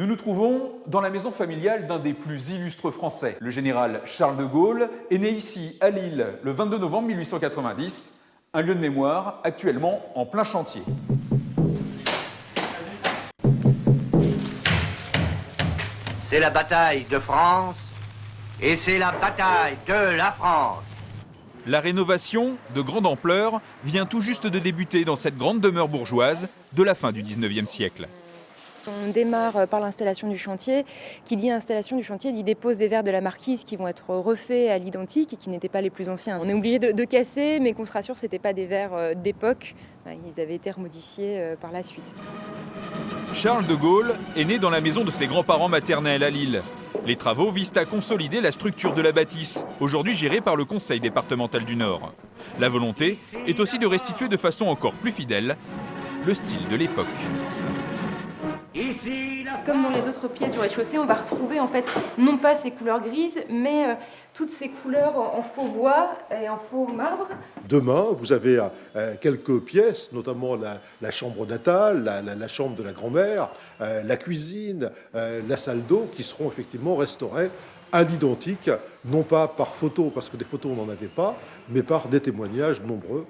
Nous nous trouvons dans la maison familiale d'un des plus illustres Français. Le général Charles de Gaulle est né ici, à Lille, le 22 novembre 1890, un lieu de mémoire actuellement en plein chantier. C'est la bataille de France et c'est la bataille de la France. La rénovation, de grande ampleur, vient tout juste de débuter dans cette grande demeure bourgeoise de la fin du 19e siècle. On démarre par l'installation du chantier. Qui dit installation du chantier dit dépose des verres de la marquise qui vont être refaits à l'identique et qui n'étaient pas les plus anciens. On est obligé de casser, mais qu'on se rassure, ce n'étaient pas des verres d'époque. Ils avaient été remodifiés par la suite. Charles de Gaulle est né dans la maison de ses grands-parents maternels à Lille. Les travaux visent à consolider la structure de la bâtisse, aujourd'hui gérée par le Conseil départemental du Nord. La volonté est aussi de restituer de façon encore plus fidèle le style de l'époque. Comme dans les autres pièces du rez-de-chaussée, on va retrouver en fait non pas ces couleurs grises, mais toutes ces couleurs en faux bois et en faux marbre. Demain, vous avez quelques pièces, notamment la chambre natale, la chambre de la grand-mère, la cuisine, la salle d'eau, qui seront effectivement restaurées à l'identique, non pas par photo, parce que des photos on n'en avait pas, mais par des témoignages nombreux.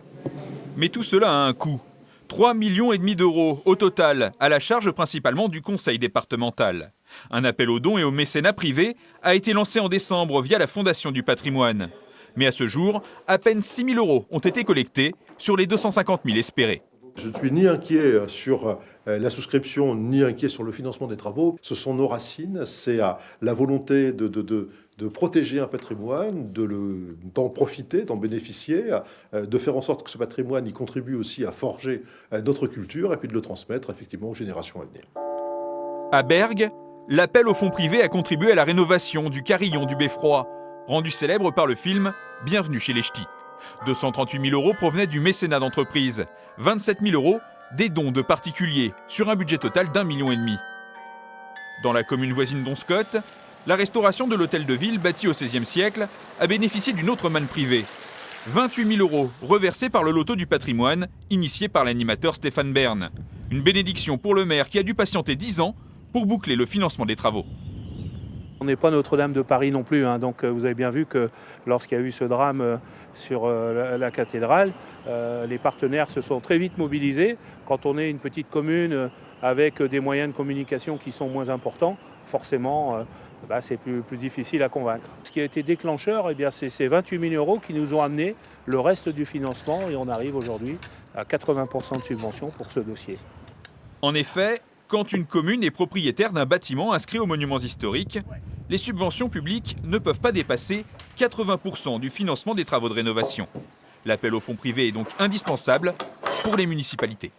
Mais tout cela a un coût. 3,5 millions d'euros au total, à la charge principalement du conseil départemental. Un appel aux dons et au mécénat privé a été lancé en décembre via la Fondation du patrimoine. Mais à ce jour, à peine 6 000 euros ont été collectés sur les 250 000 espérés. Je ne suis ni inquiet sur la souscription, ni inquiet sur le financement des travaux. Ce sont nos racines, c'est la volonté de protéger un patrimoine, d'en profiter, d'en bénéficier, de faire en sorte que ce patrimoine y contribue aussi à forger notre culture et puis de le transmettre effectivement aux générations à venir. À Bergues, l'appel au fonds privé a contribué à la rénovation du carillon du Beffroi, rendu célèbre par le film Bienvenue chez les Ch'tis. 238 000 euros provenaient du mécénat d'entreprise, 27 000 euros des dons de particuliers, sur un budget total d'1,5 million. Dans la commune voisine d'Onscott, la restauration de l'hôtel de ville, bâti au XVIe siècle, a bénéficié d'une autre manne privée. 28 000 euros reversés par le loto du patrimoine, initié par l'animateur Stéphane Bern. Une bénédiction pour le maire qui a dû patienter 10 ans pour boucler le financement des travaux. On n'est pas Notre-Dame de Paris non plus, donc vous avez bien vu que lorsqu'il y a eu ce drame sur la cathédrale, les partenaires se sont très vite mobilisés. Quand on est une petite commune avec des moyens de communication qui sont moins importants, forcément c'est plus difficile à convaincre. Ce qui a été déclencheur, c'est ces 28 000 euros qui nous ont amené le reste du financement et on arrive aujourd'hui à 80% de subvention pour ce dossier. En effet, quand une commune est propriétaire d'un bâtiment inscrit aux monuments historiques, les subventions publiques ne peuvent pas dépasser 80% du financement des travaux de rénovation. L'appel au fonds privé est donc indispensable pour les municipalités.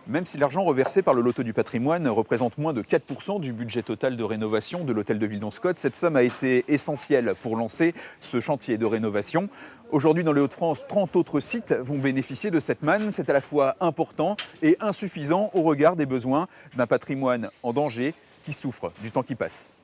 Même si l'argent reversé par le loto du patrimoine représente moins de 4% du budget total de rénovation de l'hôtel de ville d'Onscott, cette somme a été essentielle pour lancer ce chantier de rénovation. Aujourd'hui, dans les Hauts-de-France, 30 autres sites vont bénéficier de cette manne. C'est à la fois important et insuffisant au regard des besoins d'un patrimoine en danger qui souffre du temps qui passe.